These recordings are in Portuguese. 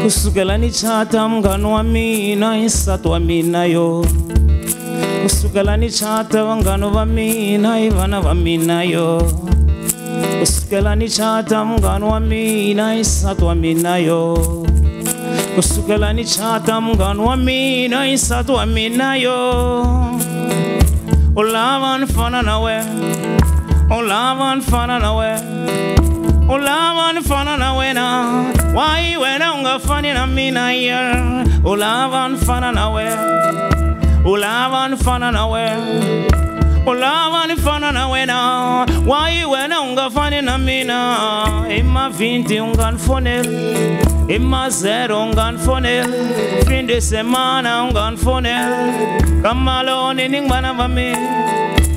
kusukela nichata mngani wa mina insatu wa mina yo kusukela nichata vangano va mina ivana va mina yo kusukela nichata mngani wa mina insatu wa mina yo kusukela nichata mngani wa mina insatu wa mina yo ulava nifana nawe ulava nifana nawe ulava nifana nawe na wai wena ungafani na mina ya ulava nifana nawe ulava nifana nawe ulava nifana nawe na wai wena ungafani na mina ima 20 unganfonel ima 0 unganfonel fin de semana unganfonel kamaloni ningbana vami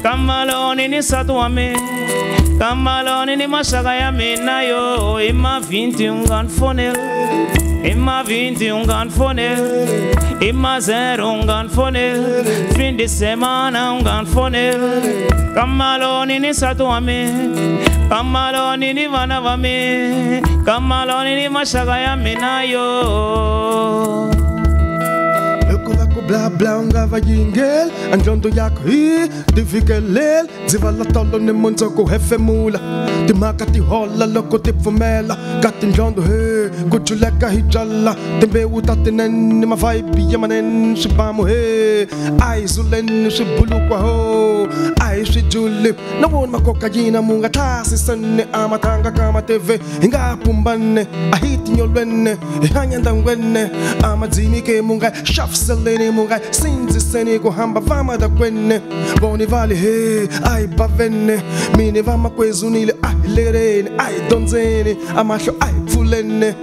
kamaloni ni satu wami kamaloni ni mashaka ya mina yo ima 20 unganfonel ima 20 unganfonel ima 0 unganfonel fin de semana unganfonel kamaloni ni satu wami kamaloni ni vana vami kamaloni ni mashaka ya mina yo bla bla ngava yingel andlondo yakho hi divikelel dzivala tolo ni munzoko hefemula timhaka ti hola loko ti pfumela ka tindlondo he ku juleka hi byala timbewu ta tinene mavhayibi ya manene swibamu he a hi zuleni swibulukwa ho a hi swi juli na vona makokayina mu nga thlasisene a matanga ka mateve hi nga pumbane a hi tinyolwene hi hanya ndangwene a madzimi ke mu nga xafiseleni mungai sinzi seni kuhamba vama da kwene boni vale he ai bavene mini vama kwezunile ai lereni ai donzeni amahlo ai pfulene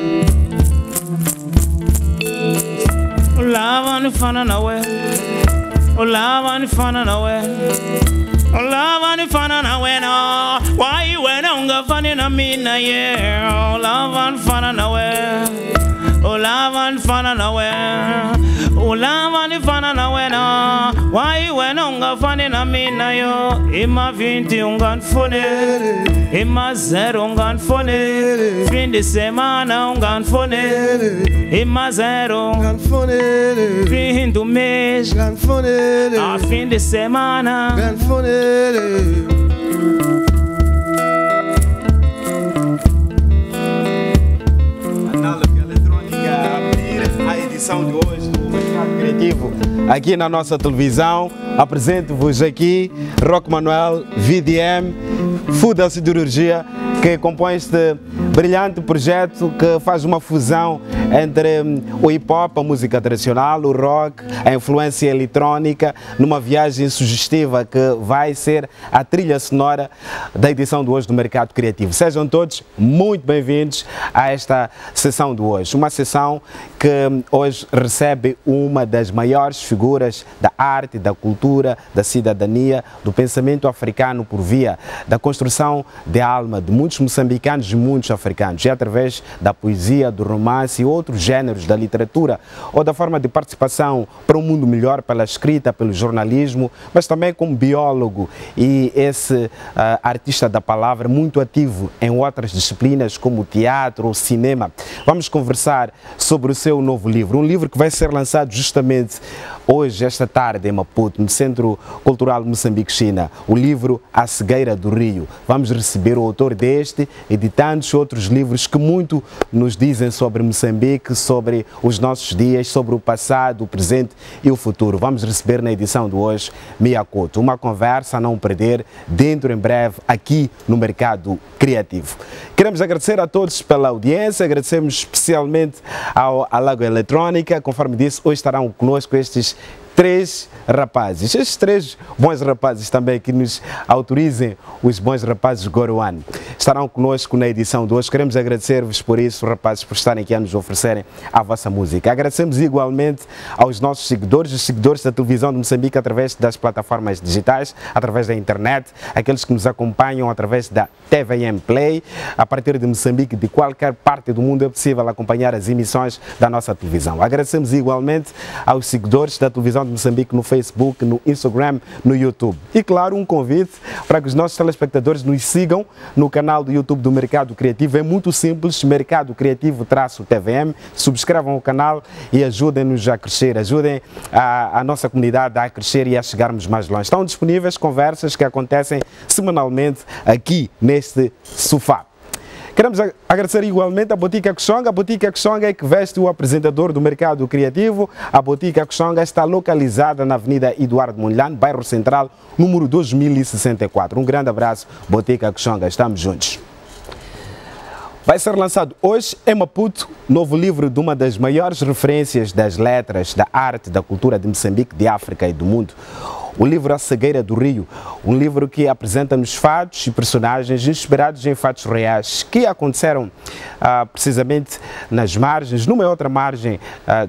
ulava nifana nawe ulava nifana nawe ulava nifana nawe na wai wena ungafani na mina yeah ulava nifana nawe ulava nifana nawe ulava nifana nawe na wai wena ungafani na mina yo ima 20 unganfonel ima 0 unganfonel fin de semana unganfonel ima 0 unganfonel fin do mês unganfonel a fin de semana unganfonel. De hoje do Mercado Criativo aqui na nossa televisão. Apresento-vos aqui Rock Manuel, VDM, Food Siderurgia, que compõe este brilhante projeto que faz uma fusão entre o hip-hop, a música tradicional, o rock, a influência eletrônica, numa viagem sugestiva que vai ser a trilha sonora da edição de hoje do Mercado Criativo. Sejam todos muito bem-vindos a esta sessão de hoje. Uma sessão que hoje recebe uma das maiores figuras da arte, da cultura, da cidadania, do pensamento africano por via da construção de alma de muitos moçambicanos e muitos africanos, e através da poesia, do romance e outros géneros da literatura, ou da forma de participação para um mundo melhor, pela escrita, pelo jornalismo, mas também como biólogo e esse artista da palavra muito ativo em outras disciplinas como teatro ou cinema. Vamos conversar sobre o seu novo livro, um livro que vai ser lançado justamente hoje, esta tarde, em Maputo, no Centro Cultural Moçambique-China, o livro A Cegueira do Rio. Vamos receber o autor deste e de tantos outros livros que muito nos dizem sobre Moçambique, sobre os nossos dias, sobre o passado, o presente e o futuro. Vamos receber na edição de hoje Mia Couto, uma conversa a não perder dentro em breve aqui no Mercado Criativo. Queremos agradecer a todos pela audiência, agradecemos especialmente ao Alago Eletrônica. Conforme disse, hoje estarão conosco estes três rapazes, estes três bons rapazes também que nos autorizem, os bons rapazes Goruan. Estarão conosco na edição de hoje. Queremos agradecer-vos por isso, rapazes, por estarem aqui a nos oferecerem a vossa música. Agradecemos igualmente aos nossos seguidores, os seguidores da televisão de Moçambique através das plataformas digitais, através da internet, aqueles que nos acompanham através da TVM Play. A partir de Moçambique, de qualquer parte do mundo, é possível acompanhar as emissões da nossa televisão. Agradecemos igualmente aos seguidores da televisão de Moçambique no Facebook, no Instagram, no YouTube. E claro, um convite para que os nossos telespectadores nos sigam no canal do YouTube do Mercado Criativo. É muito simples, Mercado Criativo-TVM. Subscrevam o canal e ajudem-nos a crescer, ajudem a nossa comunidade a crescer e a chegarmos mais longe. Estão disponíveis conversas que acontecem semanalmente aqui neste sofá. Queremos agradecer igualmente a Botica Kushonga. A Botica Kushonga é que veste o apresentador do Mercado Criativo. A Botica Kushonga está localizada na Avenida Eduardo Mondlane, bairro Central, número 2064. Um grande abraço, Botica Kushonga. Estamos juntos. Vai ser lançado hoje em Maputo, novo livro de uma das maiores referências das letras, da arte, da cultura de Moçambique, de África e do mundo. O livro A Cegueira do Rio, um livro que apresenta-nos fatos e personagens inspirados em fatos reais que aconteceram precisamente nas margens, numa outra margem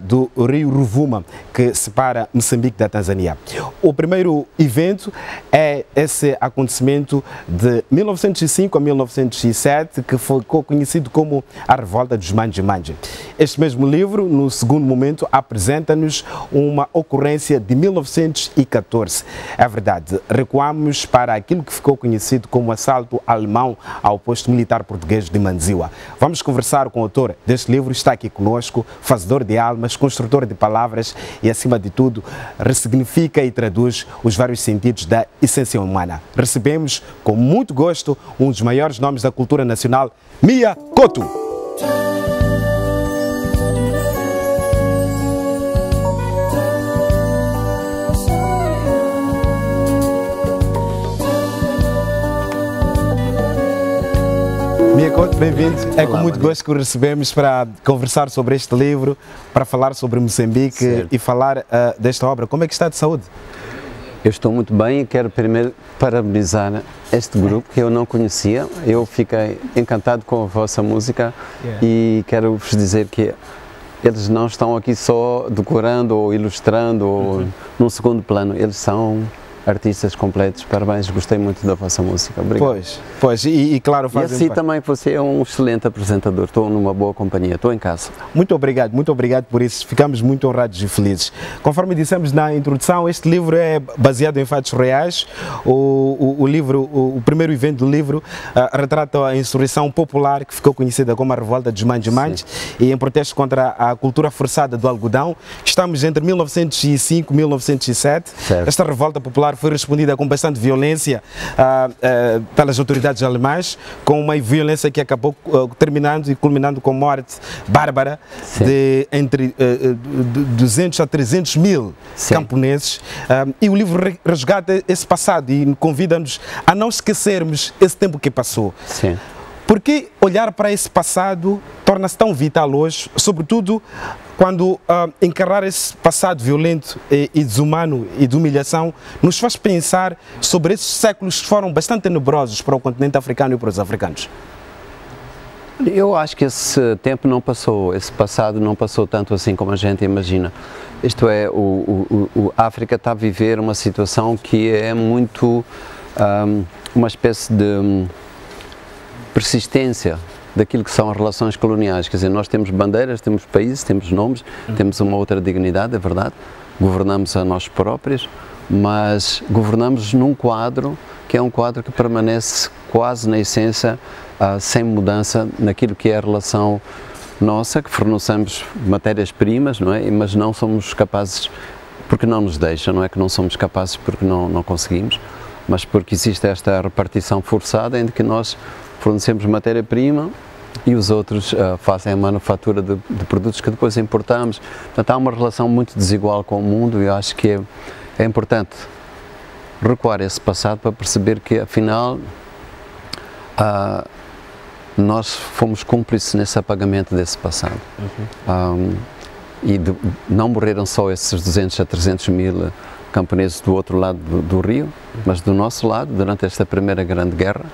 do rio Ruvuma, que separa Moçambique da Tanzânia. O primeiro evento é esse acontecimento de 1905 a 1907, que ficou conhecido como a Revolta dos Manje-Manje. Este mesmo livro, no segundo momento, apresenta-nos uma ocorrência de 1914. É verdade, recuamos para aquilo que ficou conhecido como assalto alemão ao posto militar português de Manziwa. Vamos conversar com o autor deste livro, está aqui conosco, fazedor de almas, construtor de palavras e, acima de tudo, ressignifica e traduz os vários sentidos da essência humana. Recebemos com muito gosto um dos maiores nomes da cultura nacional, Mia Couto. Mia Couto, bem-vindo. É com muito gosto que o recebemos para conversar sobre este livro, para falar sobre Moçambique. Certo. E falar desta obra. Como é que está de saúde? Eu estou muito bem e quero primeiro parabenizar este grupo que eu não conhecia. Eu fiquei encantado com a vossa música e quero vos dizer que eles não estão aqui só decorando ou ilustrando ou num segundo plano, eles são artistas completos. Parabéns, gostei muito da vossa música. Obrigado. Pois, e claro, fazem. E assim também você é um excelente apresentador, estou numa boa companhia, estou em casa. Muito obrigado por isso, ficamos muito honrados e felizes. Conforme dissemos na introdução, este livro é baseado em fatos reais. O primeiro evento do livro retrata a insurreição popular que ficou conhecida como a Revolta dos Manje-Manje, e em protesto contra a cultura forçada do algodão. Estamos entre 1905 e 1907. Certo. Esta revolta popular foi respondida com bastante violência pelas autoridades alemãs, com uma violência que acabou terminando e culminando com morte bárbara de entre 200 a 300 mil camponeses. E o livro resgata esse passado e convida-nos a não esquecermos esse tempo que passou. Sim. Porque olhar para esse passado torna-se tão vital hoje, sobretudo quando encarar esse passado violento e desumano e de humilhação nos faz pensar sobre esses séculos que foram bastante tenebrosos para o continente africano e para os africanos. Eu acho que esse tempo não passou, esse passado não passou tanto assim como a gente imagina. Isto é, a África está a viver uma situação que é muito uma espécie de persistência daquilo que são as relações coloniais. Quer dizer, nós temos bandeiras, temos países, temos nomes, temos uma outra dignidade, é verdade, governamos a nós próprios, mas governamos num quadro que é um quadro que permanece quase na essência, sem mudança naquilo que é a relação nossa, que fornecemos matérias-primas, não é? Mas não somos capazes, porque não nos deixa, não é que não somos capazes porque não conseguimos, mas porque existe esta repartição forçada em que nós fornecemos matéria-prima e os outros fazem a manufatura de produtos que depois importamos. Portanto, há uma relação muito desigual com o mundo e eu acho que é importante recuar esse passado para perceber que, afinal, nós fomos cúmplices nesse apagamento desse passado. Não morreram só esses 200 a 300 mil camponeses do outro lado do rio, mas do nosso lado, durante esta primeira grande guerra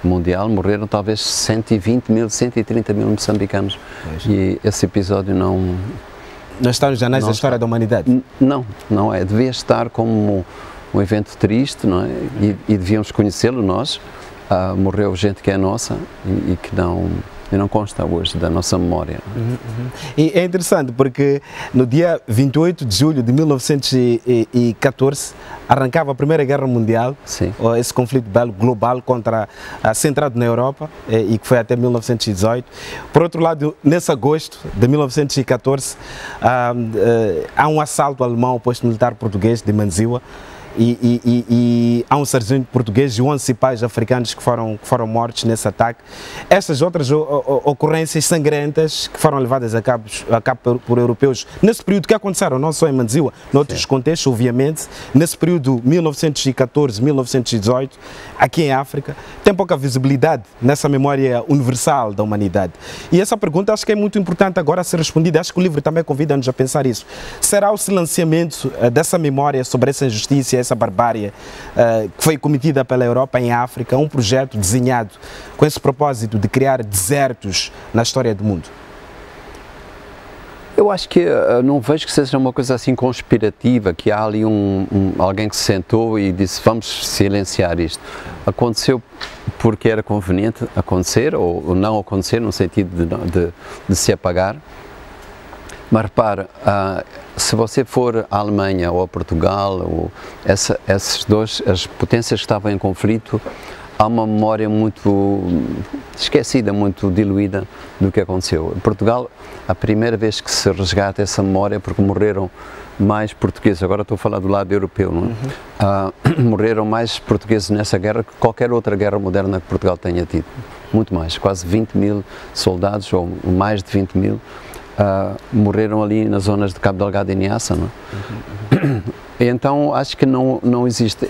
mundial, morreram talvez 120 mil, 130 mil moçambicanos. E esse episódio não está nos anais da história da humanidade? Não é. Devia estar como um evento triste, não é? E devíamos conhecê-lo nós. Morreu gente que é nossa e que e não consta hoje da nossa memória. E é interessante porque no dia 28 de julho de 1914 arrancava a Primeira Guerra Mundial, Sim. esse conflito bélico global centrado na Europa e que foi até 1918. Por outro lado, nesse agosto de 1914 há um assalto alemão ao posto militar português de Manziwa. E há um sargento português e 11 cipais africanos que foram mortos nesse ataque. Essas outras ocorrências sangrentas que foram levadas a cabo por europeus nesse período que aconteceram não só em Manziwa, noutros contextos, obviamente, nesse período 1914-1918, aqui em África, tem pouca visibilidade nessa memória universal da humanidade. E essa pergunta acho que é muito importante agora a ser respondida. Acho que o livro também convida-nos a pensar isso. Será o silenciamento dessa memória sobre essa injustiça, essa barbárie que foi cometida pela Europa em África, um projeto desenhado com esse propósito de criar desertos na história do mundo? Eu acho que não vejo que seja uma coisa assim conspirativa, que há ali alguém que se sentou e disse vamos silenciar isto. Aconteceu porque era conveniente acontecer ou não acontecer, no sentido de se apagar. Mas repara, se você for à Alemanha ou a Portugal, ou as potências que estavam em conflito, há uma memória muito esquecida, muito diluída do que aconteceu. Em Portugal, a primeira vez que se resgata essa memória é porque morreram mais portugueses, agora estou a falar do lado europeu, não é? Morreram mais portugueses nessa guerra que qualquer outra guerra moderna que Portugal tenha tido. Muito mais, quase 20 mil soldados, ou mais de 20 mil, morreram ali nas zonas de Cabo Delgado e Niassa, não é? Então acho que não existe.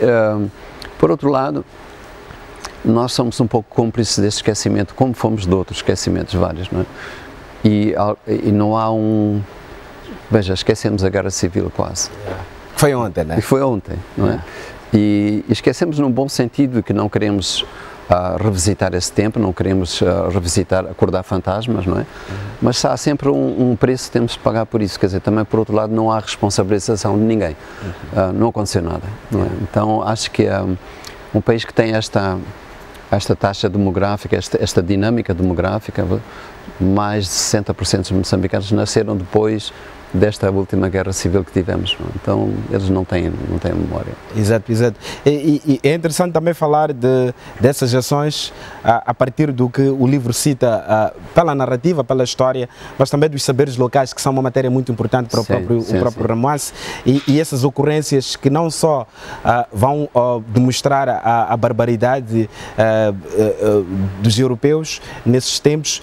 Por outro lado, nós somos um pouco cúmplices desse esquecimento, como fomos de outros esquecimentos vários, não é? E não há veja, esquecemos a Guerra Civil quase. Foi ontem, não é? E foi ontem, não é? E esquecemos num bom sentido que não queremos revisitar esse tempo, não queremos acordar fantasmas, não é? Mas há sempre um preço que temos de pagar por isso, quer dizer, também por outro lado não há responsabilização de ninguém, não aconteceu nada, não é? Então acho que um país que tem esta taxa demográfica, esta dinâmica demográfica, mais de 60% dos moçambicanos nasceram depois desta última guerra civil que tivemos, então eles não têm memória. Exato, exato. E é interessante também falar dessas ações a partir do que o livro cita pela narrativa, pela história, mas também dos saberes locais, que são uma matéria muito importante para o próprio romance, e essas ocorrências que não só vão demonstrar a barbaridade dos europeus nesses tempos,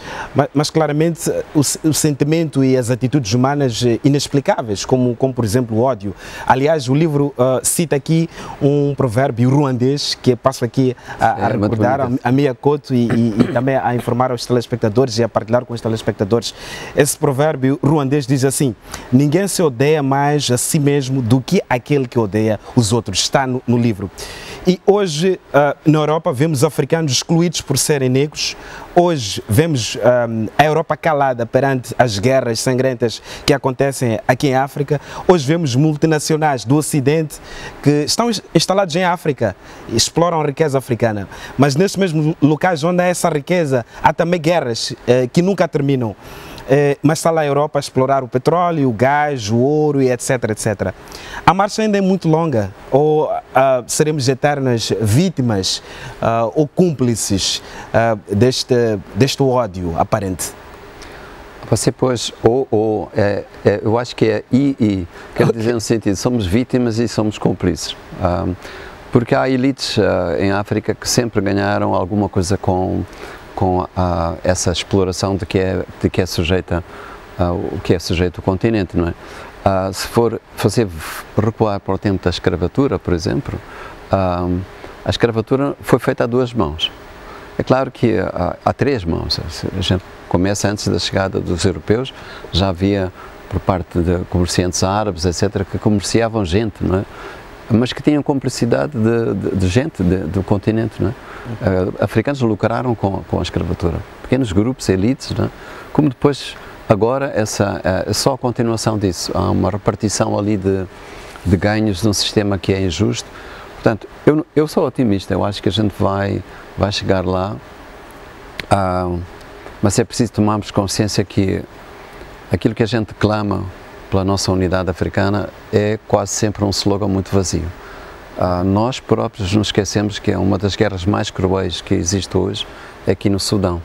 mas claramente o sentimento e as atitudes humanas inexplicáveis, como por exemplo o ódio. Aliás, o livro cita aqui um provérbio ruandês que eu passo aqui a recordar, a minha coto e também a informar aos telespectadores e a partilhar com os telespectadores. Esse provérbio ruandês diz assim: ninguém se odeia mais a si mesmo do que aquele que odeia os outros. Está no livro. E hoje, na Europa, vemos africanos excluídos por serem negros. Hoje vemos a Europa calada perante as guerras sangrentas que acontecem aqui em África. Hoje vemos multinacionais do Ocidente que estão instalados em África e exploram a riqueza africana. Mas nesses mesmos locais onde há essa riqueza, há também guerras que nunca terminam. Mas está lá a Europa a explorar o petróleo, o gás, o ouro e etc, etc. A marcha ainda é muito longa, ou seremos eternas vítimas ou cúmplices deste ódio aparente? Você pôs eu acho que é quer dizer no sentido, somos vítimas e somos cúmplices. Porque há elites em África que sempre ganharam alguma coisa com essa exploração de que é sujeita o continente, não é? Se for você recuar para o tempo da escravatura, por exemplo, a escravatura foi feita a duas mãos. É claro que há três mãos. A gente começa antes da chegada dos europeus, já havia por parte de comerciantes árabes, etc., que comerciavam gente, não é? Mas que tinham cumplicidade de gente do continente, não é? Africanos lucraram com a escravatura, pequenos grupos, elites, não é? Como depois, agora, é só a continuação disso, há uma repartição ali de ganhos num sistema que é injusto. Portanto, eu sou otimista, eu acho que a gente vai chegar lá. Mas é preciso tomarmos consciência que aquilo que a gente clama pela nossa unidade africana é quase sempre um slogan muito vazio. Nós próprios nos esquecemos que é uma das guerras mais cruéis que existe hoje aqui no Sudão,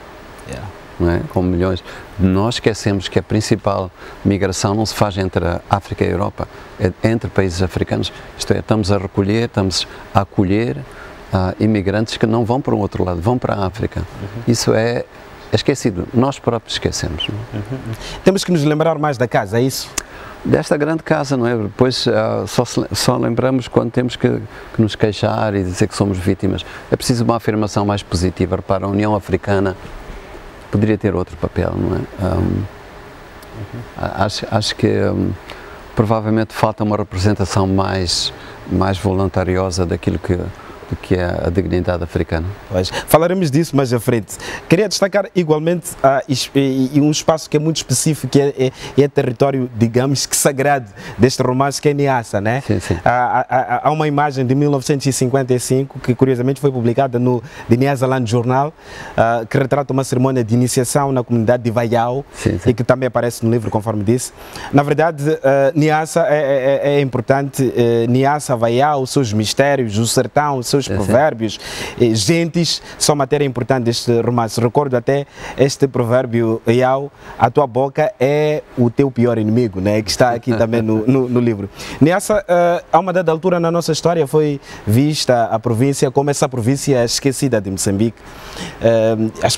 não é? Com milhões. Nós esquecemos que a principal migração não se faz entre a África e a Europa, é entre países africanos. Isto é, estamos a recolher, estamos a acolher imigrantes que não vão para um outro lado, vão para a África. Isso é esquecido, nós próprios esquecemos. Não é? Temos que nos lembrar mais da casa, é isso? Desta grande casa, não é? Depois só lembramos quando temos que nos queixar e dizer que somos vítimas. É preciso uma afirmação mais positiva. Repara, a União Africana poderia ter outro papel, não é? Acho que provavelmente falta uma representação mais voluntariosa daquilo que é a dignidade africana. Pois, falaremos disso mais à frente. Queria destacar igualmente um espaço que é muito específico, que é território, digamos, que sagrado deste romance, que é Niassa, né? Sim, sim. Há uma imagem de 1955 que curiosamente foi publicada no The Nyasaland Journal, que retrata uma cerimônia de iniciação na comunidade de Vaiao, sim, sim. E que também aparece no livro, conforme disse. Na verdade, Niassa é importante. Niassa, Vaiao, os seus mistérios, o sertão, os seus provérbios, gentes, são matéria importante deste romance. Recordo até este provérbio, Iau, a tua boca é o teu pior inimigo, né? Que está aqui também no livro. Nessa, a uma dada altura na nossa história foi vista a província como essa província esquecida de Moçambique.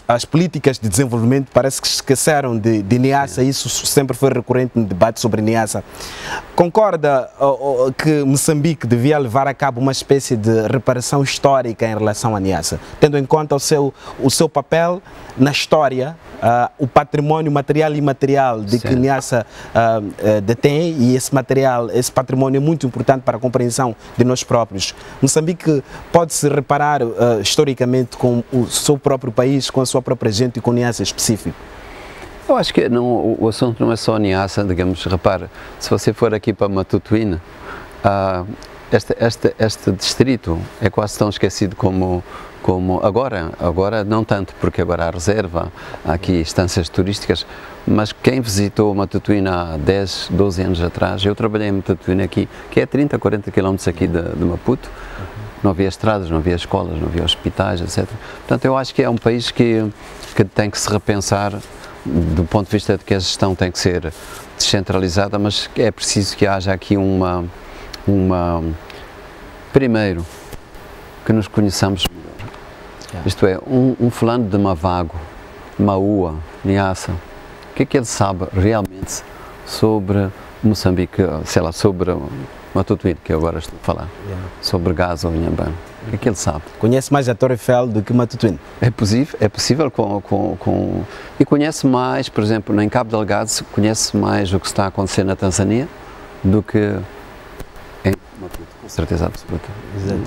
As políticas de desenvolvimento parece que esqueceram de Niassa, isso sempre foi recorrente no debate sobre Niassa. Concorda que Moçambique devia levar a cabo uma espécie de reparação histórica em relação a Niassa, tendo em conta o seu papel na história, o património material e imaterial de que Niassa detém, e esse património é muito importante para a compreensão de nós próprios. Moçambique pode se reparar historicamente com o seu próprio país, com a sua própria gente e com Niassa específico? Eu acho que não, o assunto não é só Niassa, digamos. Repara, se você for aqui para Matutuíne, este distrito é quase tão esquecido como agora não tanto, porque agora há reserva, há aqui estâncias turísticas, mas quem visitou Matutuíne há 10, 12 anos atrás, eu trabalhei em Matutuíne aqui, que é 30, 40 km aqui de Maputo, não havia estradas, não havia escolas, não havia hospitais, etc. Portanto, eu acho que é um país que tem que se repensar do ponto de vista de que a gestão tem que ser descentralizada, mas é preciso que haja aqui primeiro, que nos conheçamos melhor. Isto é, um fulano de Mavago, Maua, Niassa, o que é que ele sabe realmente sobre Moçambique, sei lá, sobre Matutuíne, que eu agora estou a falar, sobre Gaza ou Inhambane? O que é que ele sabe? Conhece mais a Torre Eiffel do que Matutuíne? É possível e conhece mais, por exemplo, em Cabo Delgado, conhece mais o que está a acontecer na Tanzânia do que em Maputo, com certeza absoluta. Exato.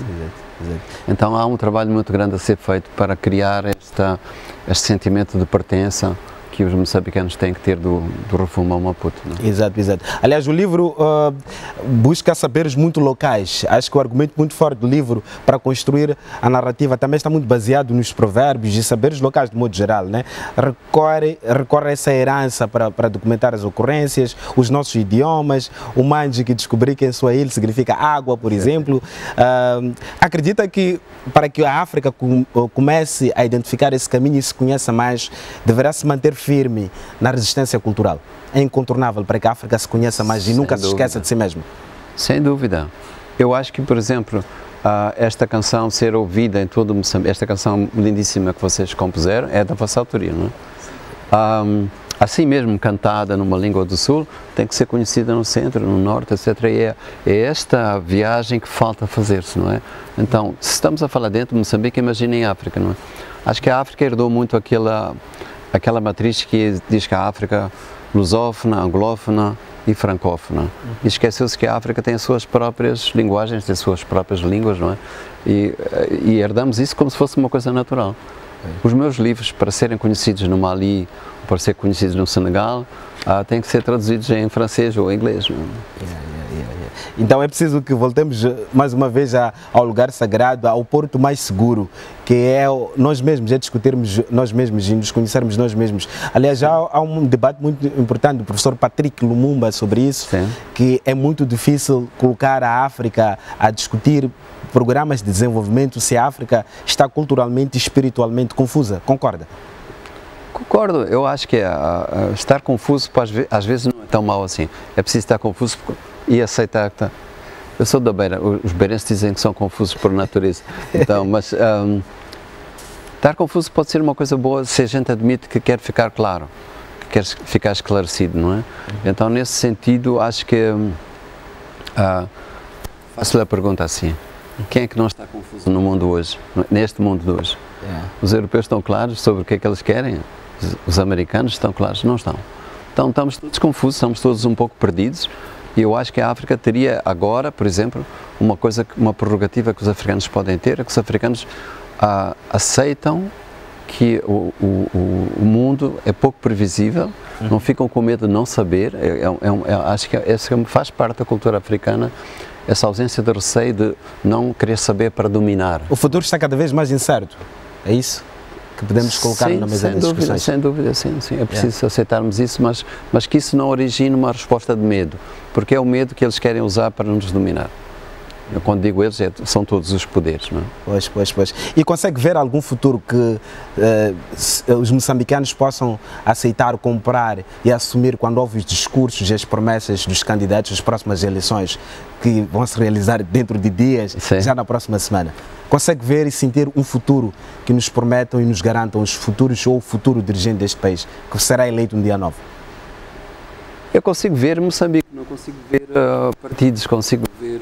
Então há um trabalho muito grande a ser feito para criar este sentimento de pertença que os moçambicanos têm que ter do rumo ao Maputo. Não? Exato. Aliás, o livro busca saberes muito locais. Acho que o argumento muito forte do livro para construir a narrativa também está muito baseado nos provérbios e saberes locais de modo geral, né? Recorre a essa herança para documentar as ocorrências, os nossos idiomas, o manji que descobri que em Swahili significa água, por exemplo. Acredita que para que a África comece a identificar esse caminho e se conheça mais, deverá se manter firme na resistência cultural? É incontornável para que a África se conheça mais e nunca se esqueça de si mesmo? Sem dúvida. Eu acho que, por exemplo, esta canção ser ouvida em todo o Moçambique, esta canção lindíssima que vocês compuseram, é da vossa autoria, não é? Assim mesmo cantada numa língua do Sul, tem que ser conhecida no centro, no norte, etc. E é esta viagem que falta fazer-se, não é? Então, se estamos a falar dentro de Moçambique, imaginem a África, não é? Acho que a África herdou muito aquela matriz que diz que a África lusófona, anglófona e francófona. E esqueceu-se que a África tem as suas próprias linguagens, tem as suas próprias línguas, não é? E herdamos isso como se fosse uma coisa natural. Os meus livros, para serem conhecidos no Mali, para serem conhecidos no Senegal, têm que ser traduzidos em francês ou em inglês. Não é? Então é preciso que voltemos mais uma vez ao lugar sagrado, ao porto mais seguro, que é nós mesmos, é discutirmos nós mesmos e nos conhecermos nós mesmos. Aliás, já há um debate muito importante do professor Patrick Lumumba sobre isso, sim, que é muito difícil colocar a África a discutir programas de desenvolvimento se a África está culturalmente e espiritualmente confusa. Concorda? Concordo. Eu acho que estar confuso às vezes não é tão mau assim. É preciso estar confuso e aceitar que está. Eu sou da Beira, os beirenses dizem que são confusos por natureza. Então, mas estar confuso pode ser uma coisa boa se a gente admite que quer ficar claro, que quer ficar esclarecido, não é? Então, nesse sentido, acho que faço-lhe a pergunta assim: quem é que não está confuso no mundo hoje, neste mundo de hoje? Os europeus estão claros sobre o que é que eles querem? Os americanos estão claros? Não estão. Então estamos todos confusos, estamos todos um pouco perdidos, e eu acho que a África teria agora, por exemplo, uma prerrogativa que os africanos podem ter, é que os africanos aceitam que o mundo é pouco previsível, não ficam com medo de não saber. Acho que essa faz parte da cultura africana, essa ausência de receio de não querer saber para dominar. O futuro está cada vez mais incerto, é isso que podemos colocar na mesa das discussões? Sem dúvida, sim. É preciso aceitarmos isso, mas que isso não origine uma resposta de medo, porque é o medo que eles querem usar para nos dominar. Eu, quando digo eles, são todos os poderes, não é? Pois. E consegue ver algum futuro que os moçambicanos possam aceitar, comprar e assumir quando houve os discursos e as promessas dos candidatos às próximas eleições que vão se realizar dentro de dias, sim, já na próxima semana? Consegue ver e sentir um futuro que nos prometam e nos garantam os futuros ou o futuro dirigente deste país, que será eleito um dia 9? Eu consigo ver Moçambique, não consigo ver partidos, consigo ver,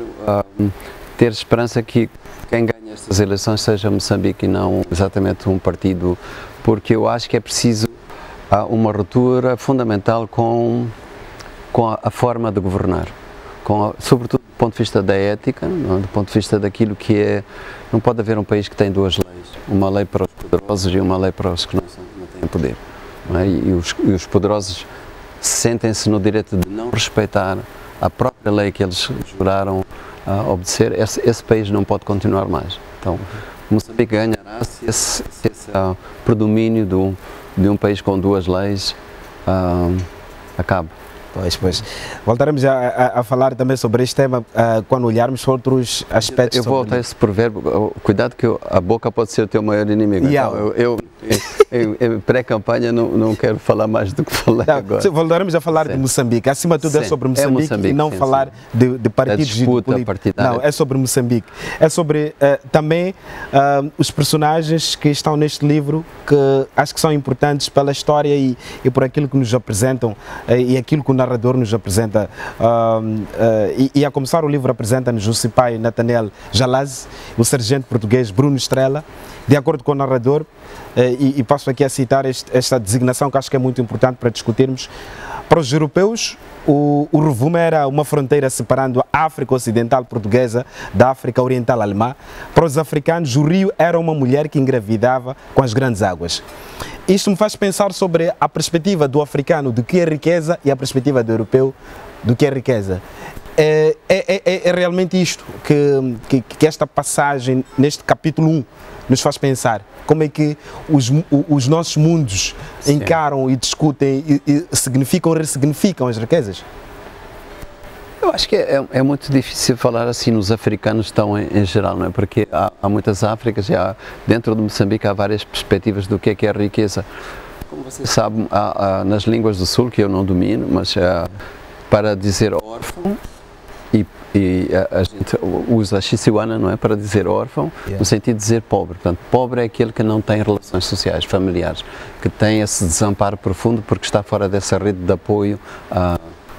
ter esperança que quem ganha estas eleições seja Moçambique e não exatamente um partido, porque eu acho que é preciso uma ruptura fundamental com a forma de governar, sobretudo do ponto de vista da ética, não, do ponto de vista daquilo que é. Não pode haver um país que tem duas leis, uma lei para os poderosos e uma lei para os que não têm poder. Não é? E os poderosos sentem-se no direito de não respeitar a própria lei que eles juraram obedecer. Esse país não pode continuar mais. Então, Moçambique ganhará se esse predomínio de um país com duas leis acabe. Pois. Voltaremos a falar também sobre este tema quando olharmos outros aspectos. Eu volto a esse provérbio: cuidado que a boca pode ser o teu maior inimigo. Então, eu pré-campanha não quero falar mais do que falei agora. Voltaremos a falar de Moçambique. Acima de tudo, é sobre Moçambique e não falar de partidos disputa partidária. Não, é sobre Moçambique. É sobre também os personagens que estão neste livro, que acho que são importantes pela história e por aquilo que nos apresentam e aquilo que o narrador nos apresenta. E a começar, o livro apresenta-nos o cipai Nathaniel Jalaz, o sargento português Bruno Estrela. De acordo com o narrador, e passo aqui a citar esta designação que acho que é muito importante para discutirmos. Para os europeus, o Rovuma era uma fronteira separando a África Ocidental Portuguesa da África Oriental Alemã. Para os africanos, o rio era uma mulher que engravidava com as grandes águas. Isto me faz pensar sobre a perspectiva do africano do que é riqueza e a perspectiva do europeu do que é riqueza. É realmente isto que esta passagem, neste capítulo 1, nos faz pensar. Como é que os nossos mundos encaram e discutem e significam ou ressignificam as riquezas? Eu acho que é muito difícil falar assim nos africanos tão em geral, não é? Porque há muitas Áfricas e dentro de Moçambique há várias perspectivas do que é a riqueza. Como vocês sabem, nas línguas do Sul, que eu não domino, mas para dizer órfão, e a gente usa a Xisiwana, não é, para dizer órfão, no sentido de dizer pobre. Portanto, pobre é aquele que não tem relações sociais, familiares, que tem esse desamparo profundo porque está fora dessa rede de apoio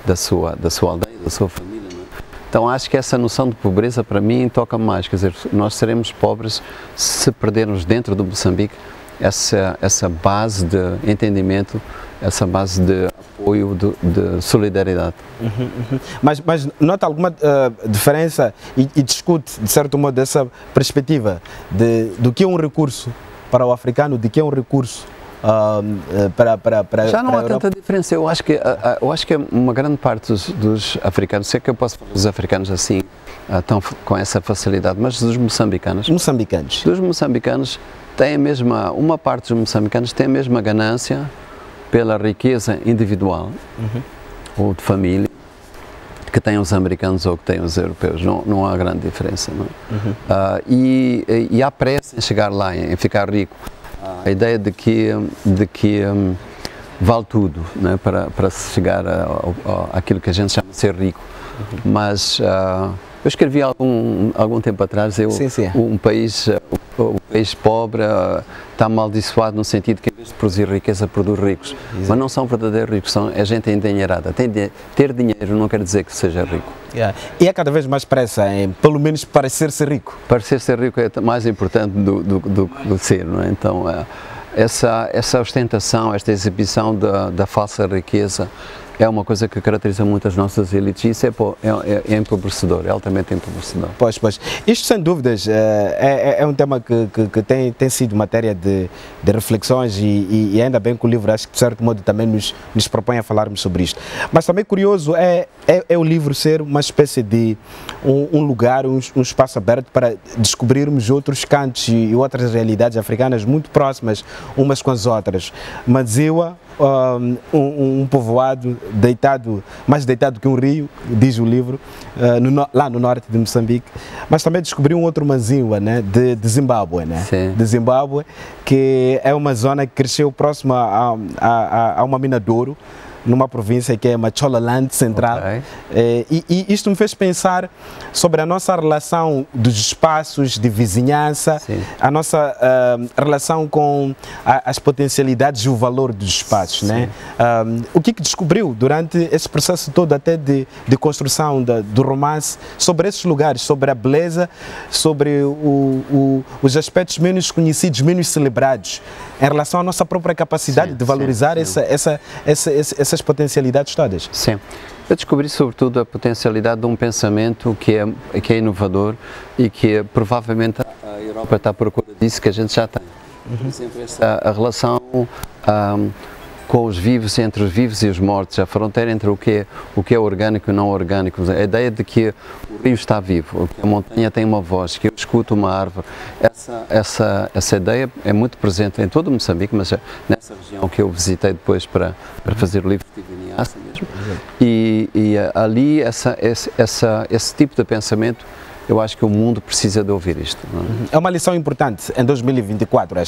da sua aldeia, da sua família. Não é? Então, acho que essa noção de pobreza, para mim, toca mais. Quer dizer, nós seremos pobres se perdermos dentro do Moçambique essa base de entendimento, essa base de apoio, de solidariedade. Mas nota alguma diferença e discute, de certo modo, dessa perspectiva do que é um recurso para o africano, de que é um recurso para já não há Europa? tanta diferença. Eu acho que uma grande parte dos africanos, sei que eu posso falar dos africanos assim, tão com essa facilidade, mas dos moçambicanos. Dos moçambicanos têm a mesma, uma parte dos moçambicanos tem a mesma ganância pela riqueza individual ou de família que têm os americanos ou que têm os europeus. Não há grande diferença. Não? E há pressa em chegar lá, em ficar rico. A ideia de que vale tudo, né, para se chegar àquilo que a gente chama de ser rico. Mas eu escrevi algum tempo atrás, um país pobre está amaldiçoado no sentido que em vez de produzir riqueza, produz ricos. Exato. Mas não são verdadeiros ricos, é gente endinheirada. Ter dinheiro não quer dizer que seja rico. E é cada vez mais pressa em, pelo menos, parecer ser rico. Parecer ser rico é mais importante do ser, não é? Então, essa ostentação, esta exibição da falsa riqueza é uma coisa que caracteriza muito as nossas elites e isso é empobrecedor, é altamente empobrecedor. Pois. Isto, sem dúvidas, é um tema que tem sido matéria de reflexões e ainda bem que o livro, acho que de certo modo também nos propõe a falarmos sobre isto. Mas também curioso é o livro ser uma espécie de um lugar, um espaço aberto para descobrirmos outros cantos e outras realidades africanas muito próximas umas com as outras. Madziwa, um povoado mais deitado que um rio, diz o livro, lá no norte de Moçambique, mas também descobri um outro Madziwa, né, de Zimbábue, né? De Zimbábue, que é uma zona que cresceu próxima a uma mina de ouro, numa província que é Macholaland Central. E isto me fez pensar sobre a nossa relação dos espaços de vizinhança, a nossa relação com as potencialidades e o valor dos espaços. Né? O que descobriu durante esse processo todo até de construção do romance sobre esses lugares, sobre a beleza, sobre os aspectos menos conhecidos, menos celebrados, em relação à nossa própria capacidade de valorizar essas potencialidades todas. Sim. Eu descobri sobretudo a potencialidade de um pensamento que é inovador e que provavelmente a Europa está à procura disso que a gente já tem. Por exemplo, a relação com os vivos, entre os vivos e os mortos, a fronteira entre o que é orgânico e não orgânico, a ideia de que o rio está vivo, que a montanha tem uma voz, que eu escuto uma árvore, essa ideia é muito presente em todo o Moçambique, mas nessa região que eu visitei depois para fazer o livro, estive em Niassa mesmo, e ali esse tipo de pensamento, eu acho que o mundo precisa de ouvir isto. Não é? É uma lição importante em 2024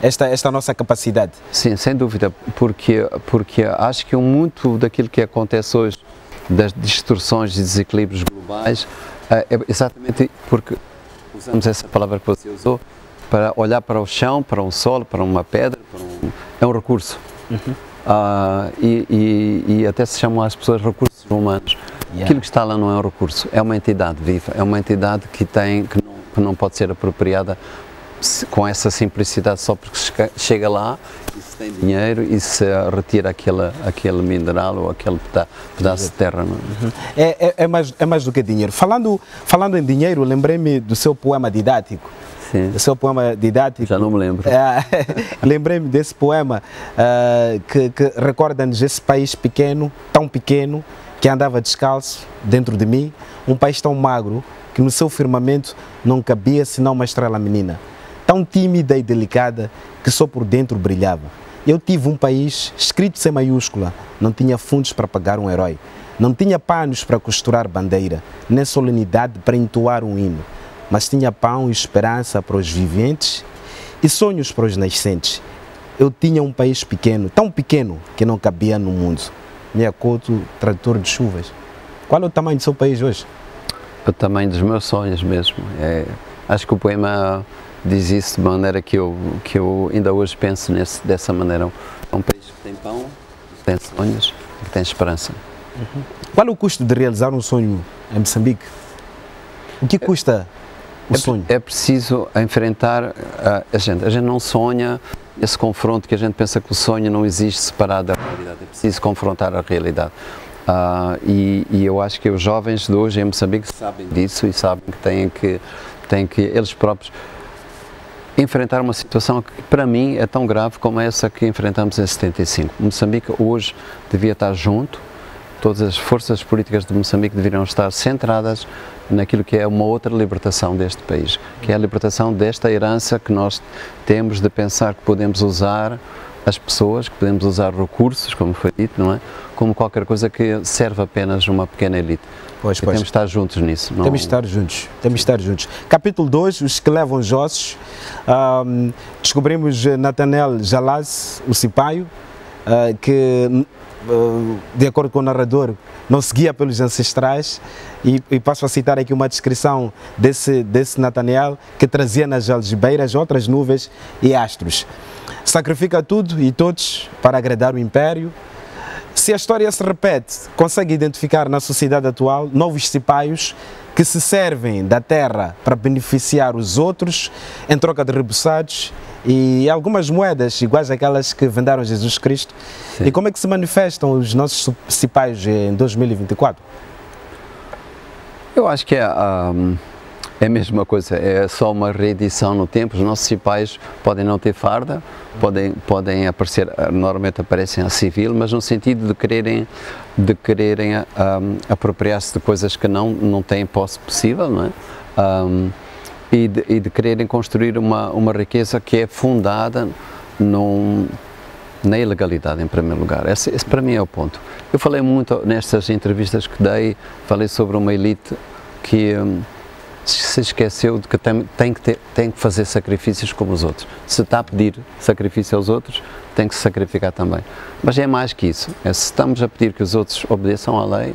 esta nossa capacidade. Sim, sem dúvida, porque acho que muito daquilo que acontece hoje, das distorções e desequilíbrios globais, é exatamente porque usamos essa palavra que você usou, para olhar para o chão, para um solo, para uma pedra, é um recurso. E até se chamam as pessoas recursos humanos. Aquilo que está lá não é um recurso, é uma entidade viva, é uma entidade que não pode ser apropriada com essa simplicidade só porque chega lá e se tem dinheiro e se retira aquele mineral ou aquele pedaço de terra. Não é? É mais do que dinheiro. Falando em dinheiro, lembrei-me do seu poema didático. Sim. O seu poema didático. Já não me lembro. Lembrei-me desse poema que recorda-nos esse país pequeno, tão pequeno, que andava descalço dentro de mim, um país tão magro que no seu firmamento não cabia senão uma estrela menina, tão tímida e delicada que só por dentro brilhava. Eu tive um país escrito sem maiúscula, não tinha fundos para pagar um herói, não tinha panos para costurar bandeira, nem solenidade para entoar um hino, mas tinha pão e esperança para os viventes e sonhos para os nascentes. Eu tinha um país pequeno, tão pequeno que não cabia no mundo. Minha Couto, tradutor de chuvas. Qual é o tamanho do seu país hoje? O tamanho dos meus sonhos mesmo. Acho que o poema diz isso de maneira que eu ainda hoje penso dessa maneira. É um país que tem pão, que tem sonhos, que tem esperança. Qual é o custo de realizar um sonho em Moçambique? O que custa o sonho? É preciso enfrentar a gente. A gente não sonha esse confronto que a gente pensa que o sonho não existe separado da realidade. É preciso confrontar a realidade. E eu acho que os jovens de hoje em Moçambique sabem disso e sabem que têm que eles próprios enfrentar uma situação que para mim é tão grave como essa que enfrentamos em 75. Moçambique hoje devia estar junto, todas as forças políticas de Moçambique deveriam estar centradas naquilo que é uma outra libertação deste país, que é a libertação desta herança que nós temos de pensar que podemos usar as pessoas, que podemos usar recursos, como foi dito, não é? Como qualquer coisa que serve apenas uma pequena elite. Pois. Temos de estar juntos nisso. Não... Temos de estar juntos, temos de estar juntos. Capítulo 2, os que levam os ossos. Descobrimos Nathaniel Jalaz, o cipaio, que, de acordo com o narrador, não seguia pelos ancestrais, e passo a citar aqui uma descrição desse Nathaniel, que trazia nas algibeiras outras nuvens e astros. Sacrifica tudo e todos para agradar o império. Se a história se repete, consegue identificar na sociedade atual novos cipaios que se servem da terra para beneficiar os outros em troca de rebuçados e algumas moedas iguais àquelas que venderam Jesus Cristo. Sim. E como é que se manifestam os nossos cipaios em 2024? Eu acho que é a mesma coisa, é só uma reedição no tempo. Os nossos cipaios podem não ter farda, podem aparecer, normalmente aparecem a civil, mas no sentido de quererem apropriar-se de coisas que não têm posse possível, não é? E de quererem construir uma riqueza que é fundada na ilegalidade, em primeiro lugar. Esse para mim é o ponto. Eu falei muito nestas entrevistas que dei, falei sobre uma elite que se esqueceu de que tem que fazer sacrifícios como os outros. Se está a pedir sacrifício aos outros, tem que se sacrificar também. Mas é mais que isso. Se estamos a pedir que os outros obedeçam à lei,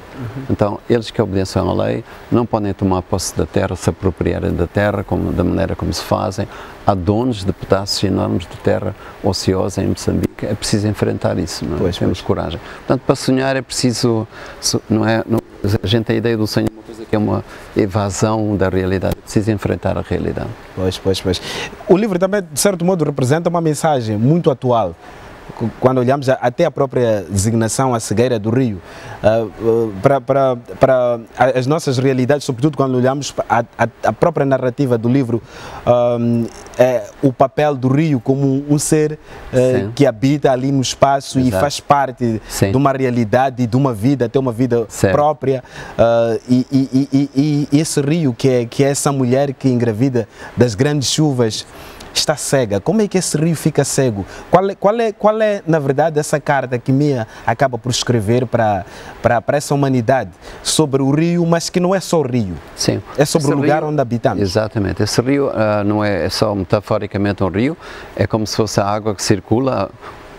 então eles que obedeçam à lei não podem tomar posse da terra, se apropriarem da terra da maneira como se fazem. Há donos de pedaços enormes de terra ociosa em Moçambique. É preciso enfrentar isso, não é? Temos coragem. Portanto, para sonhar é preciso, a gente tem a ideia do sonho, que é uma evasão da realidade, precisa enfrentar a realidade. Pois. O livro também, de certo modo, representa uma mensagem muito atual. Quando olhamos até a própria designação, a cegueira do rio, para as nossas realidades, sobretudo quando olhamos a própria narrativa do livro, o papel do rio como um ser que habita ali no espaço. Exato. E faz parte de uma realidade e de uma vida, até uma vida própria, e esse rio que é essa mulher que engravida das grandes chuvas, está cega. Como é que esse rio fica cego? Qual é, na verdade, essa carta que Mia acaba por escrever para essa humanidade sobre o rio, mas que não é só o rio? Sim. É sobre o lugar onde habitamos. Exatamente. Esse rio não é só metaforicamente um rio, é como se fosse a água que circula,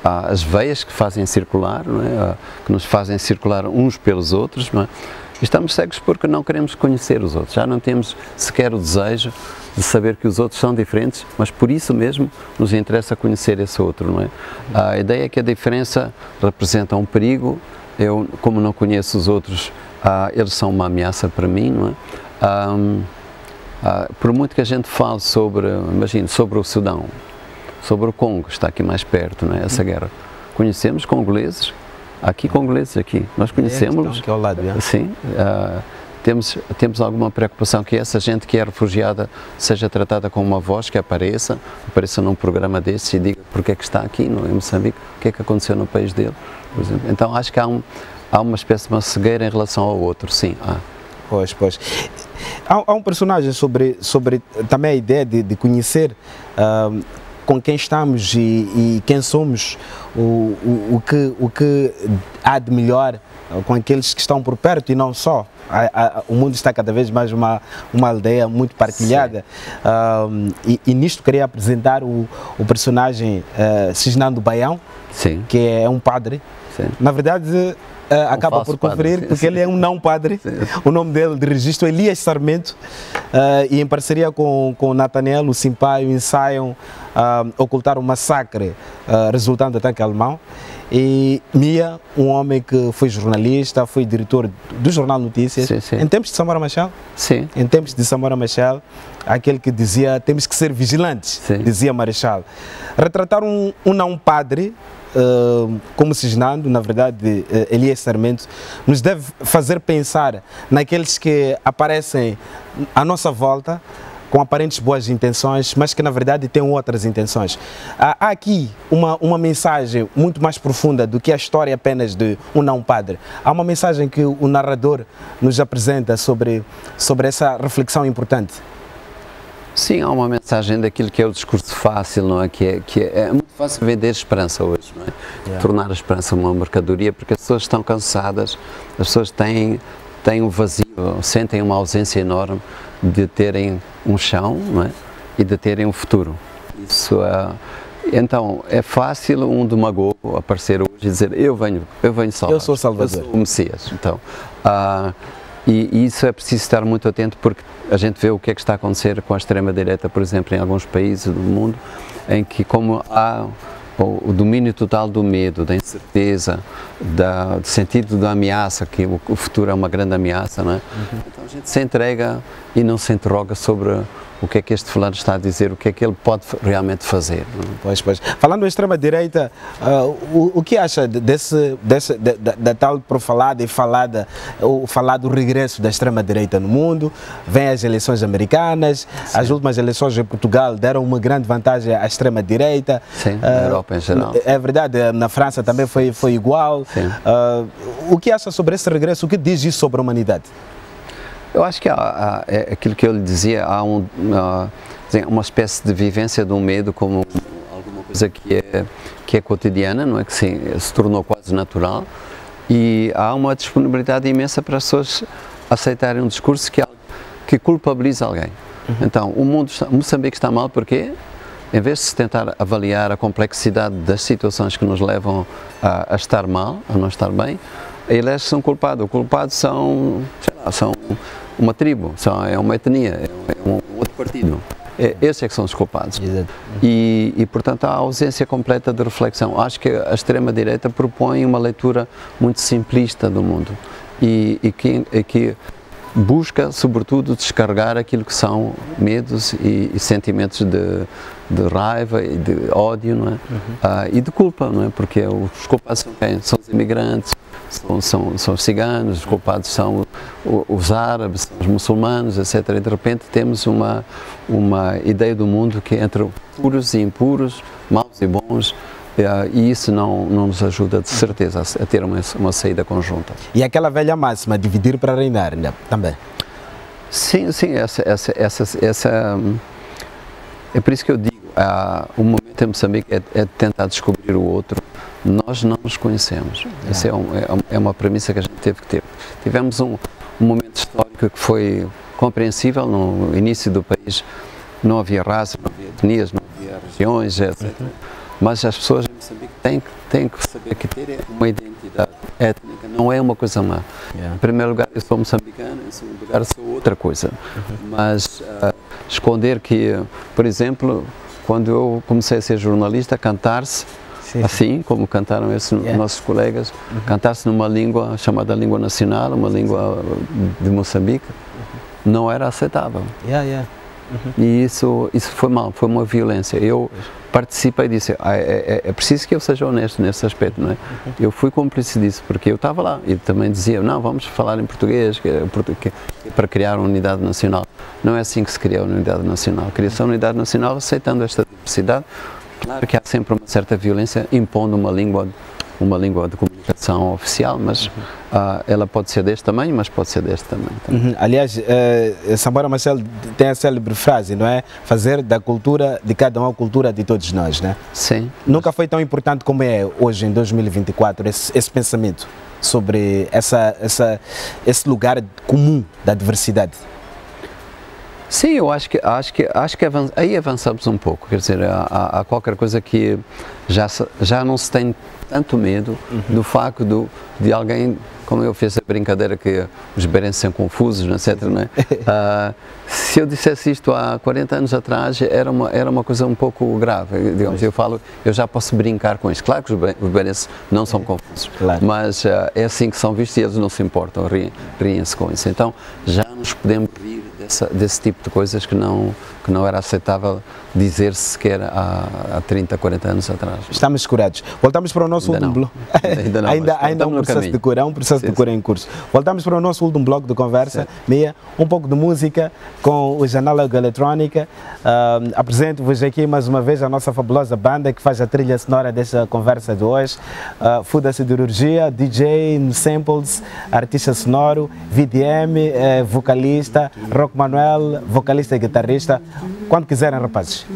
as veias que fazem circular, não é? Que nos fazem circular uns pelos outros, não é? Estamos cegos porque não queremos conhecer os outros, já não temos sequer o desejo de saber que os outros são diferentes, mas por isso mesmo nos interessa conhecer esse outro, não é? A ideia é que a diferença representa um perigo. Eu, como não conheço os outros, eles são uma ameaça para mim, não é? Por muito que a gente fale sobre o Sudão, sobre o Congo, está aqui mais perto, não é? Essa guerra. Conhecemos congoleses, congoleses aqui, nós conhecemos-los. Aqui ao lado, sim. Temos alguma preocupação que essa gente que é refugiada seja tratada com uma voz que apareça num programa desse e diga porque é que está aqui, em Moçambique, o que é que aconteceu no país dele, por exemplo. Então acho que há uma espécie de uma cegueira em relação ao outro, sim. Pois. Há um personagem sobre também a ideia de conhecer com quem estamos e quem somos, o que há de melhor com aqueles que estão por perto e não só. O mundo está cada vez mais uma aldeia muito partilhada, e nisto queria apresentar o personagem Cisnando Baião, sim, que é um padre. Sim. Na verdade acaba por conferir, porque ele é um não padre. Sim. O nome dele de registro é Elias Sarmento, e em parceria com Nathaniel, o cipaio, ensaiam ocultar um massacre resultante do ataque alemão. E Mia, um homem que foi jornalista, foi diretor do Jornal Notícias, sim. Em tempos de Samora Machel, sim. Em tempos de Samora Machel, aquele que dizia temos que ser vigilantes, sim. Dizia Marechal. Retratar um não padre como Cisnando, na verdade, Elias Sarmento, nos deve fazer pensar naqueles que aparecem à nossa volta, com aparentes boas intenções, mas que na verdade têm outras intenções. Há aqui uma mensagem muito mais profunda do que a história apenas de um não-padre. Há uma mensagem que o narrador nos apresenta sobre essa reflexão importante. Sim, há uma mensagem daquilo que é o discurso fácil, não é? Que é muito fácil vender esperança hoje, não é? Tornar a esperança uma mercadoria, porque as pessoas estão cansadas, as pessoas têm um vazio, sentem uma ausência enorme de terem um chão, não é? E de terem um futuro. Isso então é fácil um demagogo aparecer hoje e dizer eu venho salvar. Eu sou o Salvador. Eu sou o Messias. Então, e isso é preciso estar muito atento, porque a gente vê o que é que está a acontecer com a extrema-direita, por exemplo, em alguns países do mundo, em que como há o domínio total do medo, da incerteza, do sentido da ameaça, que o futuro é uma grande ameaça, não é? Então a gente se entrega e não se interroga sobre o que é que este fulano está a dizer, o que é que ele pode realmente fazer. Pois. Falando em extrema-direita, o que acha da tal profalada e falado regresso da extrema-direita no mundo? Vêm as eleições americanas, sim. As últimas eleições em Portugal deram uma grande vantagem à extrema-direita. Sim, na Europa em geral. É verdade, na França também foi igual. O que acha sobre esse regresso? O que diz isso sobre a humanidade? Eu acho que é aquilo que eu lhe dizia, há uma espécie de vivência do medo como alguma coisa que é cotidiana, não é? Que se tornou quase natural, e há uma disponibilidade imensa para as pessoas aceitarem um discurso que culpabiliza alguém. Então, Moçambique está mal porque, em vez de se tentar avaliar a complexidade das situações que nos levam a estar mal, a não estar bem, eles são culpados. Os culpados são uma tribo, é uma etnia, é um outro partido. Esses é que são os culpados. E, portanto, há a ausência completa de reflexão. Acho que a extrema-direita propõe uma leitura muito simplista do mundo e que busca, sobretudo, descarregar aquilo que são medos e sentimentos de raiva e de ódio, não é? E de culpa, não é? Porque os culpados são quem? São os imigrantes, são os ciganos, os culpados são os árabes, são os muçulmanos, etc. E de repente temos uma ideia do mundo que é entre puros e impuros, maus e bons, e isso não nos ajuda de certeza a ter uma saída conjunta. E aquela velha máxima, dividir para reinar, também? Sim, é por isso que eu digo, o momento em Moçambique é de tentar descobrir o outro. Nós não nos conhecemos. Essa é uma premissa que a gente teve que ter. Tivemos um momento histórico que foi compreensível. No início do país não havia raça, não havia etnias, não havia regiões, etc. Mas as pessoas em Moçambique têm que saber que ter uma identidade étnica não é uma coisa má. Em primeiro lugar, eu sou moçambicano, em segundo lugar, sou outra coisa. Mas esconder que, por exemplo, quando eu comecei a ser jornalista, cantar-se, assim como cantaram esses nossos colegas, cantar-se numa língua chamada língua nacional, uma língua de Moçambique, não era aceitável. E isso foi mal, foi uma violência. Eu participei disso. É preciso que eu seja honesto nesse aspecto, não é? Eu fui cúmplice disso, porque eu estava lá e também dizia, não, vamos falar em português, para criar uma unidade nacional. Não é assim que se cria a unidade nacional. Cria-se a unidade nacional aceitando esta diversidade. Claro que há sempre uma certa violência impondo uma língua de comunicação oficial, mas ela pode ser deste tamanho, mas pode ser deste tamanho. Aliás, Sambora Machel tem a célebre frase, não é? Fazer da cultura de cada um a cultura de todos nós, né? Sim. Nunca foi tão importante como é hoje, em 2024, esse pensamento sobre esse lugar comum da diversidade. Sim, eu acho que aí avançamos um pouco, quer dizer, há qualquer coisa que já não se tem tanto medo do facto de alguém, como eu fiz a brincadeira que os beirenses são confusos, etc. Né? Se eu dissesse isto há 40 anos atrás, era uma coisa um pouco grave, digamos, eu já posso brincar com isso. Claro que os beirenses não são confusos, mas é assim que são vistos e eles não se importam, riem-se com isso. Então já nos podemos rir desse tipo tipo de coisas que não era aceitável dizer-se sequer há 30, 40 anos atrás. Estamos curados. Voltamos para o nosso último bloco. Ainda não, ainda um processo de cura, em curso. Voltamos para o nosso último bloco de conversa. Mia, um pouco de música com os Análoga Eletrónica. Apresento-vos aqui mais uma vez a nossa fabulosa banda que faz a trilha sonora desta conversa de hoje. Food da Siderurgia, DJ, Samples, artista sonoro, VDM, vocalista, Rock Manuel, vocalista e guitarrista. Quando quiserem, rapazes.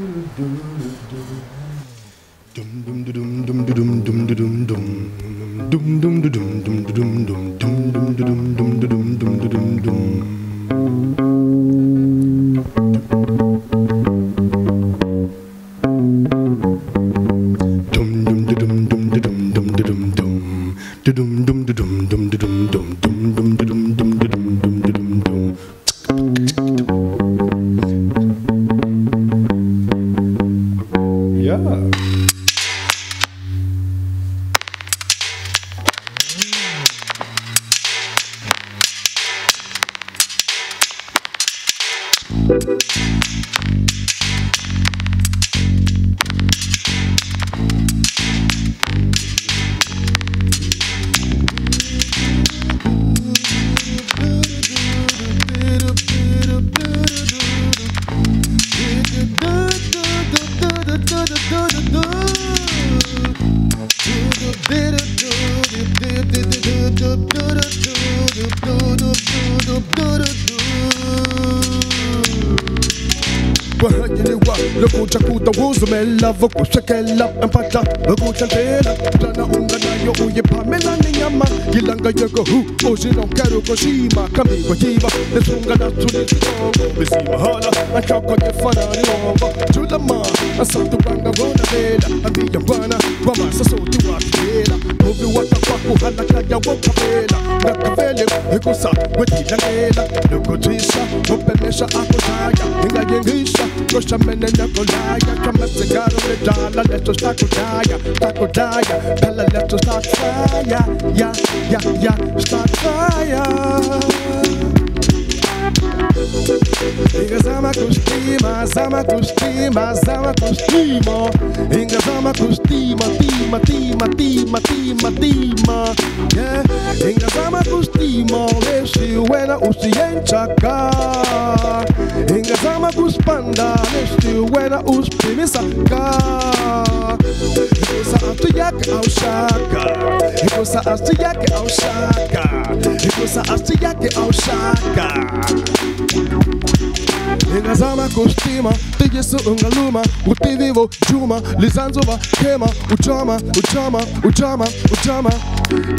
Mela voko shakela empata voko chantela jana unga nayo uye pamela nyama yilanga yego hu ojino karo koshima kami kojiba nesunga na tuli tongo besima hala achako yefana niongo julama asatu banga gona vela ambiya bana wama sasoti wakela mubi wata kwaku hala kaya wakavela nakavele hekusa wedi langela nukotisha upemesha akutaya inga yengisha kosha mene nakolaya kama Segaro le jala, let's just takodaya, pella let's just start fire, yeah, start fire. Inga zama kustima, Inga zama kustima, tima, yeah. Inga zama kustima, leshi wena usiyenchaka. Inga zama kuspanda, leshi wena uspimisaka. Ikosa atu yake au shaka, ikosa atu yake au shaka, ikosa atu yake au shaka. Ingazama kustima, tijesu ungaluma, utivivo juma, lizanzuba kema, uchama,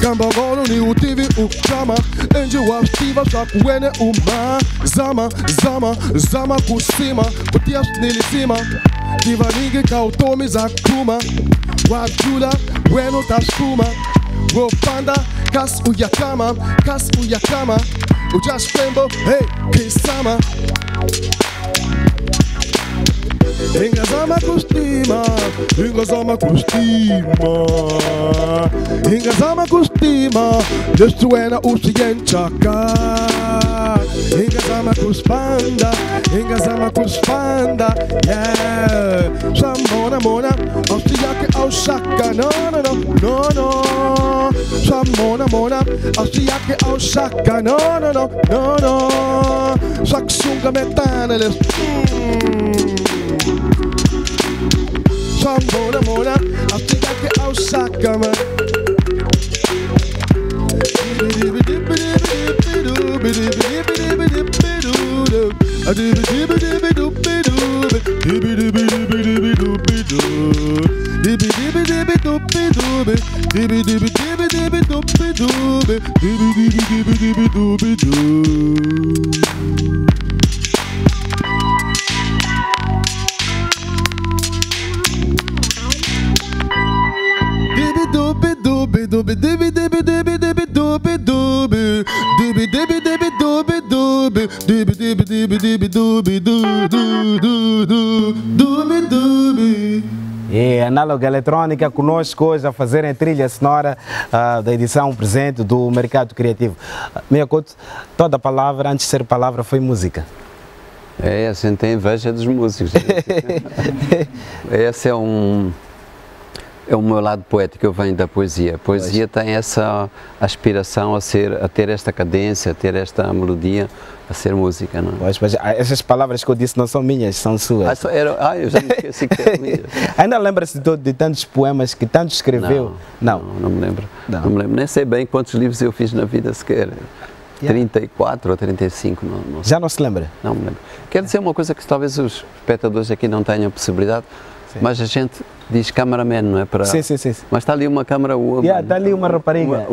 Gamba gono ni utivi uchama, enji wa stiva shakuwene zama kusima, utias nilisima, divanige kautomi za kuma, wajula, bueno tashkuma, wopanda, kas uyakama, ujaspembo, hey, kisama. Ingazama kustima, just wena usiyenchaka. Ingazama kuspanda, yeah. Mona, osiyake au shaka, no. Mona, osiyake au shaka, no. Saksunga metaneles. Mona, osiyake au shaka, man. E Análoga Eletrónica conosco hoje a fazerem trilha sonora da edição presente do Mercado Criativo. Minha Couto, toda palavra, antes de ser palavra, foi música. É, a gente tem inveja dos músicos. Esse é o meu lado poético, eu venho da poesia. A poesia tem essa aspiração a ter esta cadência, a ter esta melodia, a ser música, não é? Pois, essas palavras que eu disse não são minhas, são suas. Eu já me esqueci que eram minhas. Ainda lembra-se de tantos poemas que tanto escreveu? Não me lembro. Não me lembro. Nem sei bem quantos livros eu fiz na vida sequer. 34 ou 35, não sei. Já não se lembra? Não me lembro. Quero dizer uma coisa que talvez os espectadores aqui não tenham possibilidade, mas a gente diz cameraman, não é? Para... Sim. Mas está ali uma câmara woman. Está ali uma rapariga.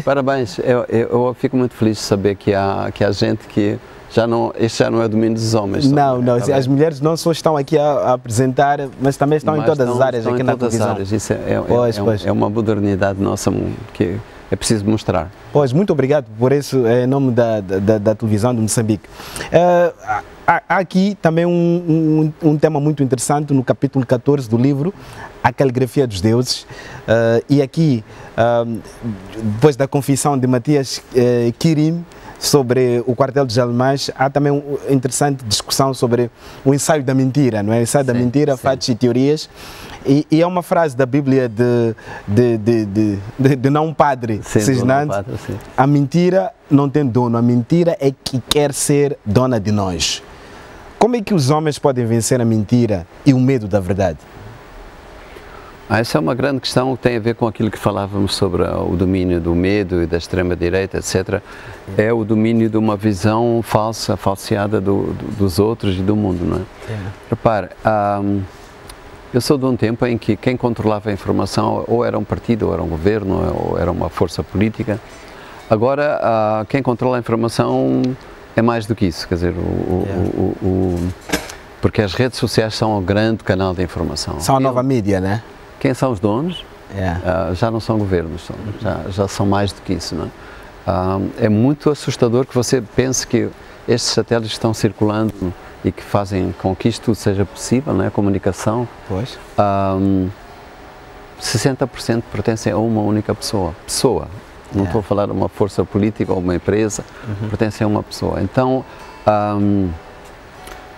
Parabéns, eu fico muito feliz de saber que há gente que este já não é domínio dos homens. Não, as mulheres não só estão aqui a apresentar, mas também estão em todas as áreas aqui na televisão. Isso é uma modernidade nossa que é preciso mostrar. Pois, muito obrigado por isso, em nome da televisão de Moçambique. Há aqui também um tema muito interessante no capítulo 14 do livro, A Caligrafia dos Deuses, e aqui, depois da confissão de Matias Quirim sobre o quartel dos alemães, há também uma interessante discussão sobre o ensaio da mentira, não é? O ensaio da mentira, fatos e teorias. E é uma frase da Bíblia de não padre Cisnante: a mentira não tem dono, a mentira é que quer ser dona de nós. Como é que os homens podem vencer a mentira e o medo da verdade? Essa é uma grande questão que tem a ver com aquilo que falávamos sobre o domínio do medo e da extrema-direita, etc. É o domínio de uma visão falsa, falseada dos outros e do mundo, não é? Repare, eu sou de um tempo em que quem controlava a informação ou era um partido, ou era um governo, ou era uma força política. Agora, quem controla a informação é mais do que isso, quer dizer, porque as redes sociais são um grande canal de informação. São a nova mídia, né? Quem são os donos? Já não são governos, já são mais do que isso, não é? É muito assustador que você pense que estes satélites estão circulando e que fazem com que isto seja possível, não é? A comunicação. Pois. 60% pertencem a uma única pessoa. Não estou a falar de uma força política ou uma empresa, pertencem a uma pessoa. Então, a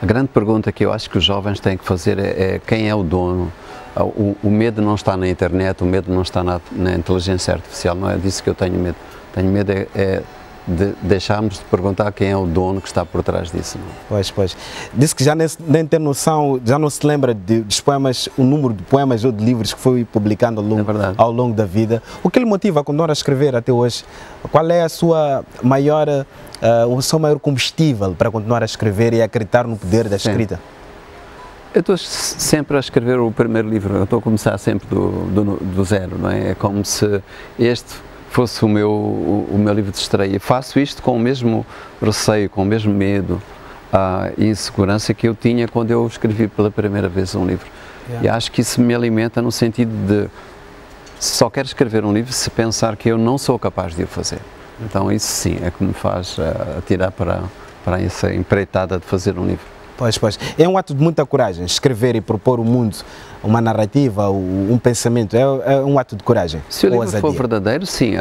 grande pergunta que eu acho que os jovens têm que fazer é quem é o dono. O medo não está na internet, o medo não está na inteligência artificial, não é disso que eu tenho medo. Tenho medo de deixarmos de perguntar quem é o dono que está por trás disso. Não? Pois. Disse que já nem tem noção, já não se lembra dos poemas, o número de poemas ou de livros que foi publicando ao longo da vida. O que lhe motiva a continuar a escrever até hoje? Qual é o seu maior combustível para continuar a escrever e a acreditar no poder da escrita? Eu estou sempre a escrever o primeiro livro, eu estou a começar sempre do zero, não é? É como se este fosse o meu livro de estreia. Faço isto com o mesmo receio, com o mesmo medo e insegurança que eu tinha quando eu escrevi pela primeira vez um livro. E acho que isso me alimenta no sentido de só quero escrever um livro se pensar que eu não sou capaz de o fazer. Então isso sim é que me faz atirar para essa empreitada de fazer um livro. Pois. É um ato de muita coragem, escrever e propor ao mundo uma narrativa, um pensamento, é um ato de coragem. Se o livro for verdadeiro, sim,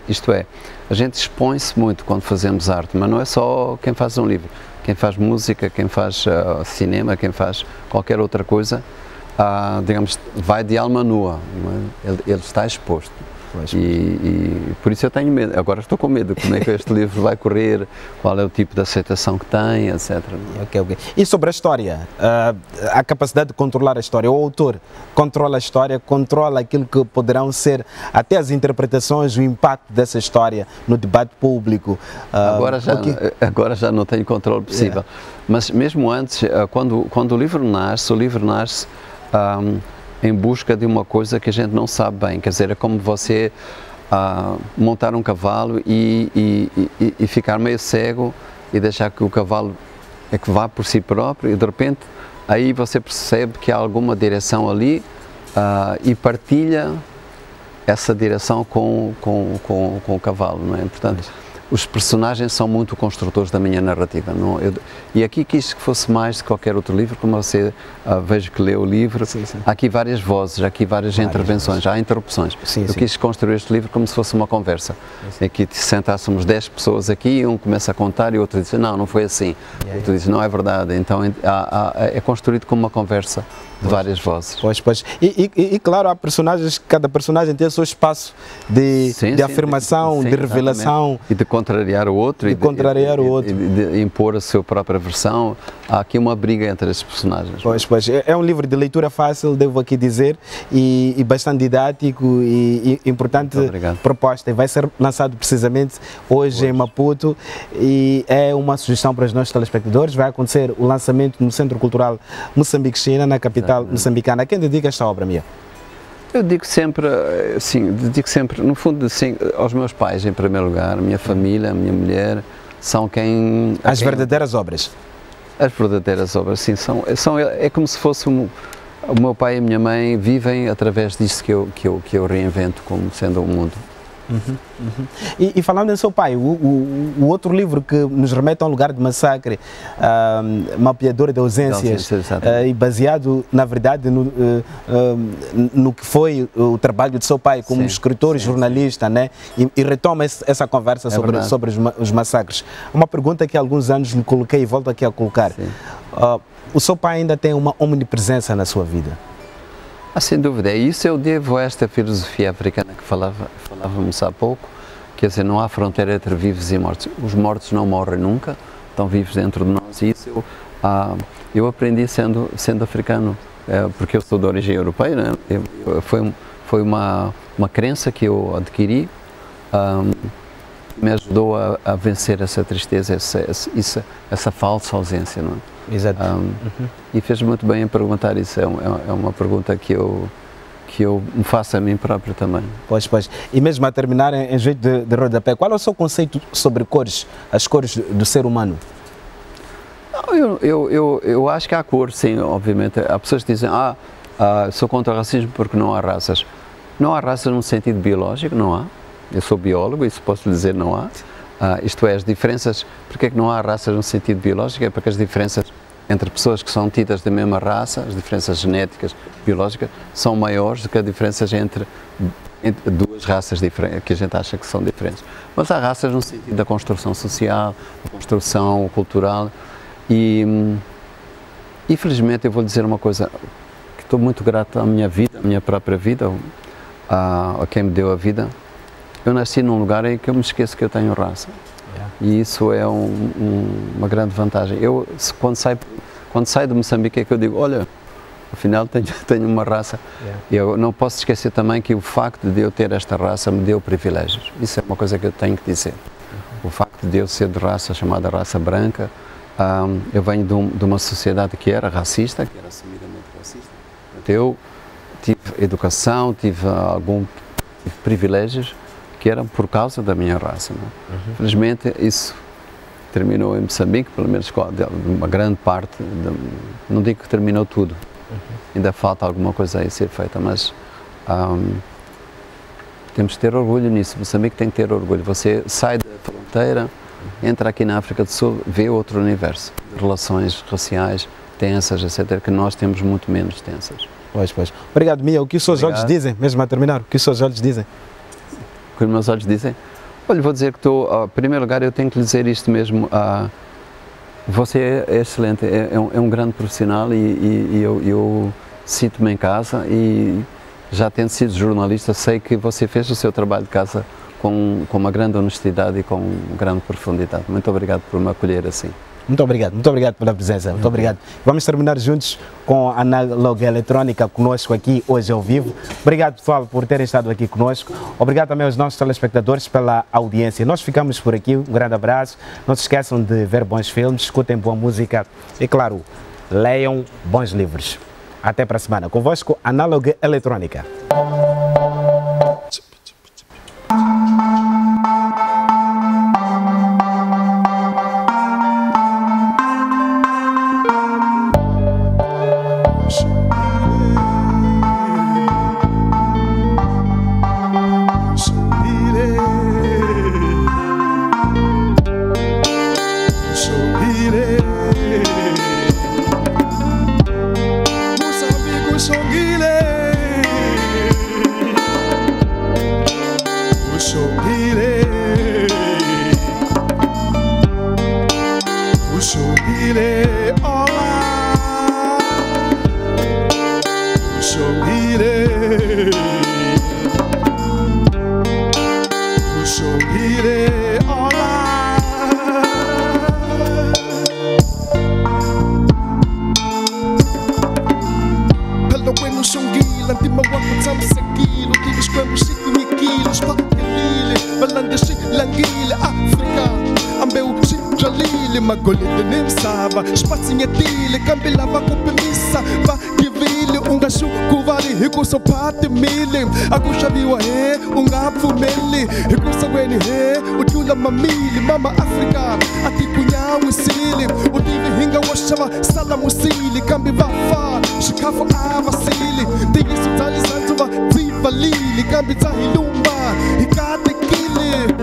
isto é, a gente expõe-se muito quando fazemos arte, mas não é só quem faz um livro, quem faz música, quem faz cinema, quem faz qualquer outra coisa, digamos, vai de alma nua, ele está exposto. E por isso eu tenho medo, agora estou com medo, como é que este livro vai correr, qual é o tipo de aceitação que tem, etc. Okay. E sobre a história, a capacidade de controlar a história, o autor controla a história, controla aquilo que poderão ser até as interpretações, o impacto dessa história no debate público. Agora já não tenho controle possível, mas mesmo antes, quando o livro nasce em busca de uma coisa que a gente não sabe bem, quer dizer, é como você montar um cavalo e ficar meio cego e deixar que o cavalo é que vá por si próprio e de repente aí você percebe que há alguma direção ali e partilha essa direção com o cavalo, não é? Portanto, os personagens são muito construtores da minha narrativa. E aqui quis que fosse mais de qualquer outro livro, como você vejo que leu o livro, Sim, sim. há aqui várias vozes, há aqui várias intervenções, há interrupções. Sim, Eu sim. quis construir este livro como se fosse uma conversa. Aqui sentássemos 10 pessoas aqui, um começa a contar e o outro diz, não foi assim. O outro diz, não é verdade. Então é construído como uma conversa de várias vozes. Pois. E claro, há personagens, cada personagem tem o seu espaço de afirmação, de revelação. Exatamente. E de contrariar o outro. De contrariar o outro. E de impor a sua própria versão. Há aqui uma briga entre esses personagens. Pois. É um livro de leitura fácil, devo aqui dizer, e bastante didático e importante proposta. E vai ser lançado precisamente hoje em Maputo e é uma sugestão para os nossos telespectadores. Vai acontecer o lançamento no Centro Cultural Moçambique-China, na capital moçambicana. A quem dedica esta obra, Mia? Eu digo sempre, no fundo, assim, aos meus pais, em primeiro lugar, a minha família, a minha mulher, são verdadeiras obras. As verdadeiras obras, sim, é como se fosse o meu pai e a minha mãe vivem através disso que eu reinvento como sendo o mundo. E falando em seu pai, o outro livro que nos remete a um lugar de massacre, Mapeador de Ausências, e baseado, na verdade, no que foi o trabalho de seu pai como escritor e jornalista, né? E retoma essa conversa sobre os massacres. Uma pergunta que há alguns anos lhe coloquei e volto aqui a colocar. O seu pai ainda tem uma omnipresença na sua vida? Sem dúvida, isso eu devo a esta filosofia africana que falávamos há pouco, quer dizer, não há fronteira entre vivos e mortos. Os mortos não morrem nunca, estão vivos dentro de nós, e isso eu aprendi sendo africano, porque eu sou de origem europeia, né? Foi uma crença que eu adquiri, me ajudou a vencer essa tristeza, essa falsa ausência, não é? Exato. E fez muito bem em perguntar isso, é uma pergunta que eu me faço a mim próprio também. Pois. E mesmo a terminar em jeito de rodapé, qual é o seu conceito sobre cores, as cores do ser humano? Eu acho que há cor, sim, obviamente. Há pessoas que dizem, sou contra o racismo porque não há raças. Não há raças no sentido biológico, não há. Eu sou biólogo, isso posso dizer, não há. Isto é, as diferenças, porque é que não há raças no sentido biológico? É porque as diferenças entre pessoas que são tidas da mesma raça, as diferenças genéticas, biológicas, são maiores do que as diferenças entre duas raças diferentes, que a gente acha que são diferentes. Mas há raças no sentido da construção social, da construção cultural e infelizmente eu vou dizer uma coisa, que estou muito grato à minha vida, à minha própria vida, a quem me deu a vida. Eu nasci num lugar em que eu me esqueço que eu tenho raça. E isso é uma grande vantagem. Quando saio de Moçambique é que eu digo, olha, afinal tenho uma raça. Eu não posso esquecer também que o facto de eu ter esta raça me deu privilégios. Isso é uma coisa que eu tenho que dizer. O facto de eu ser de raça chamada raça branca, eu venho de uma sociedade que era racista, que era assumidamente racista. Eu tive educação, tive privilégios que eram por causa da minha raça. Felizmente isso terminou em Moçambique, pelo menos uma grande parte, não digo que terminou tudo, ainda falta alguma coisa a ser feita, mas temos que ter orgulho nisso. Moçambique tem que ter orgulho. Você sai da fronteira, entra aqui na África do Sul, vê outro universo de relações raciais, tensas, etc., que nós temos muito menos tensas. Pois. Obrigado, Mia. O que os seus olhos dizem, mesmo a terminar, o que os seus olhos dizem? O que os meus olhos dizem? Olha, vou dizer que em primeiro lugar, eu tenho que lhe dizer isto mesmo, você é excelente, é um grande profissional e eu sinto-me em casa e já tendo sido jornalista, sei que você fez o seu trabalho de casa com uma grande honestidade e com grande profundidade. Muito obrigado por me acolher assim. Muito obrigado pela presença, muito obrigado. Vamos terminar juntos com a Análoga Eletrónica conosco aqui hoje ao vivo. Obrigado, pessoal, por terem estado aqui conosco. Obrigado também aos nossos telespectadores pela audiência. Nós ficamos por aqui, um grande abraço. Não se esqueçam de ver bons filmes, escutem boa música e, claro, leiam bons livros. Até para a semana. Convosco, Análoga Eletrónica. Ushongile Mozambique ushongile Ushongile Ushongile ola Ushongile Ushongile ola Pelo bueno ushongile Antima wako tsamsekile Ukivish kwembu shiku nyikile Shpakelile Balande shilangile Afrika Ambeu shijalile Magolide nimsava Shpatsinyetile Kambi lava kupimisa Vagivile Ungashukuvali Hikusopati mili Akushaviwa he Ungapfumeli Hikusaweni he Ujula mamili Mama Afrika Atikunyawi sili Udivi hinga washava Salamusili Kambi vafa Shikafu avasili Digisu tali zantuva Zivalili Kambi tahilumba Hikate kili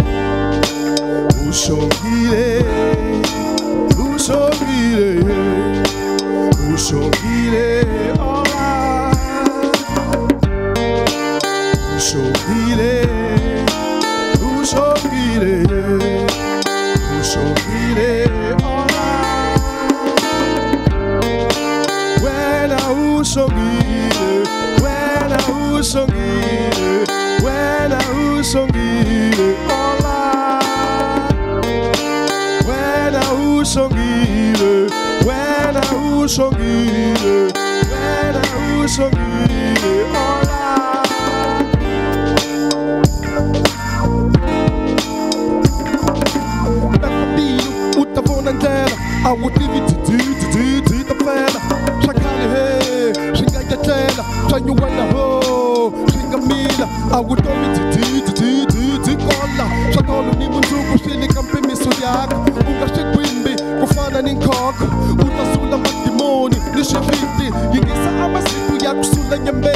Ushongile Ushongile Ushongile ola Ushongile Ushongile Ushongile ola Wena ushongile Wena ushongile Wena ushongile ola Wena ushongile Wena ushongile Wena ushongile ola Nakapilo utavona ndlela awutivi titi tapela Shakali he shingayatlela shanyuwana ho shingamila awutomi titi kola Shakolo ni munzuku shili kampimiso yako Ungashigwimbi kufana ninkoko Utasula madimoni nishiviti Yingisa amasiku yakusula nyembe